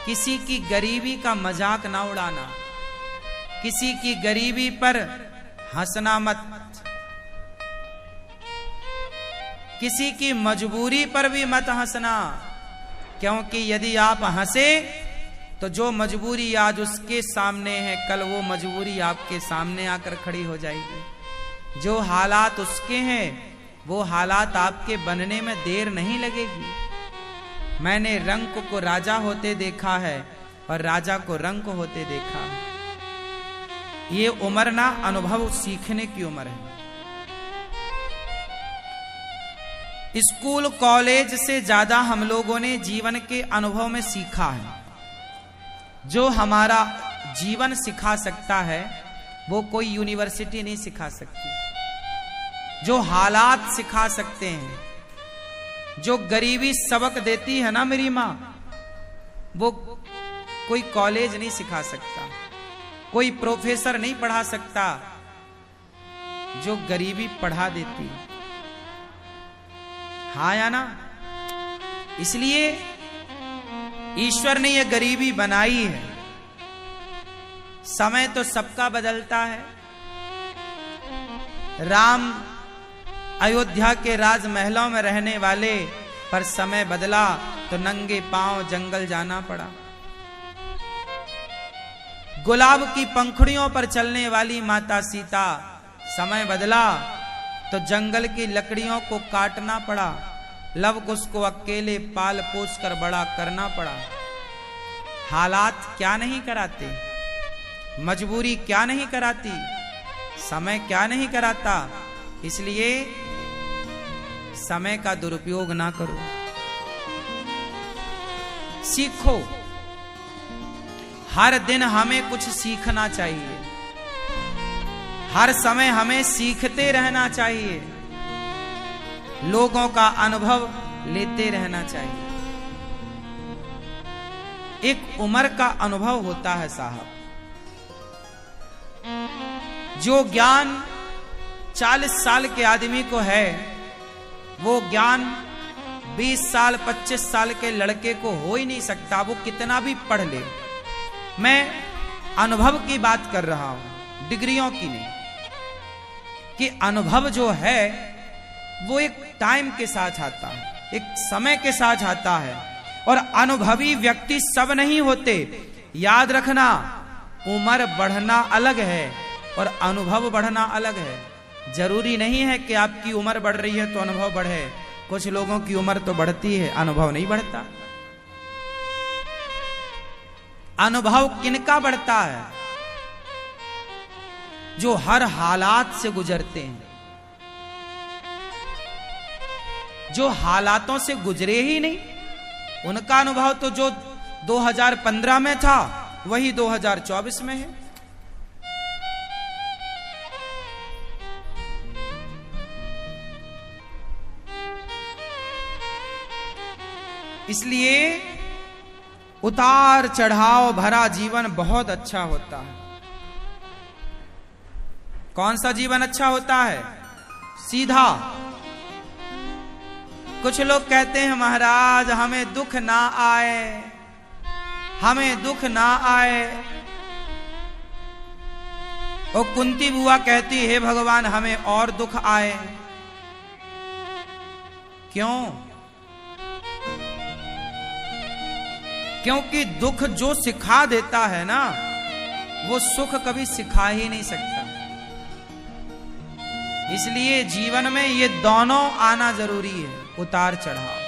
किसी की गरीबी का मजाक ना उड़ाना, किसी की गरीबी पर हंसना मत, किसी की मजबूरी पर भी मत हंसना, क्योंकि यदि आप हंसे तो जो मजबूरी आज उसके सामने है, कल वो मजबूरी आपके सामने आकर खड़ी हो जाएगी। जो हालात उसके हैं वो हालात आपके बनने में देर नहीं लगेगी। मैंने रंक को राजा होते देखा है और राजा को रंक होते देखा है। ये उम्र ना अनुभव सीखने की उम्र है। स्कूल कॉलेज से ज्यादा हम लोगों ने जीवन के अनुभव में सीखा है। जो हमारा जीवन सिखा सकता है वो कोई यूनिवर्सिटी नहीं सिखा सकती। जो हालात सिखा सकते हैं, जो गरीबी सबक देती है ना मेरी माँ, वो कोई कॉलेज नहीं सिखा सकता, कोई प्रोफेसर नहीं पढ़ा सकता। जो गरीबी पढ़ा देती, हाँ या ना? इसलिए ईश्वर ने यह गरीबी बनाई है। समय तो सबका बदलता है। राम अयोध्या के राजमहलों में रहने वाले, पर समय बदला तो नंगे पांव जंगल जाना पड़ा। गुलाब की पंखुड़ियों पर चलने वाली माता सीता, समय बदला तो जंगल की लकड़ियों को काटना पड़ा। लव कुश को अकेले पाल पोस कर बड़ा करना पड़ा। हालात क्या नहीं कराते, मजबूरी क्या नहीं कराती, समय क्या नहीं कराता। इसलिए समय का दुरुपयोग ना करो, सीखो। हर दिन हमें कुछ सीखना चाहिए, हर समय हमें सीखते रहना चाहिए, लोगों का अनुभव लेते रहना चाहिए। एक उम्र का अनुभव होता है साहब। जो ज्ञान 40 साल के आदमी को है, वो ज्ञान 20 साल 25 साल के लड़के को हो ही नहीं सकता, वो कितना भी पढ़ ले। मैं अनुभव की बात कर रहा हूं, डिग्रियों की नहीं। कि अनुभव जो है वो एक टाइम के साथ आता है, एक समय के साथ आता है। और अनुभवी व्यक्ति सब नहीं होते। याद रखना, उम्र बढ़ना अलग है और अनुभव बढ़ना अलग है। जरूरी नहीं है कि आपकी उम्र बढ़ रही है तो अनुभव बढ़े। कुछ लोगों की उम्र तो बढ़ती है, अनुभव नहीं बढ़ता। अनुभव किनका बढ़ता है? जो हर हालात से गुजरते हैं, जो हालातों से गुजरे ही नहीं, उनका अनुभव तो जो 2015 में था वही 2024 में है। इसलिए उतार चढ़ाव भरा जीवन बहुत अच्छा होता है। कौन सा जीवन अच्छा होता है? सीधा। कुछ लोग कहते हैं महाराज हमें दुख ना आए, हमें दुख ना आए। और कुंती बुआ कहती है भगवान हमें और दुख आए। क्यों? क्योंकि दुख जो सिखा देता है ना, वो सुख कभी सिखा ही नहीं सकता। इसलिए जीवन में ये दोनों आना जरूरी है, उतार चढ़ाव।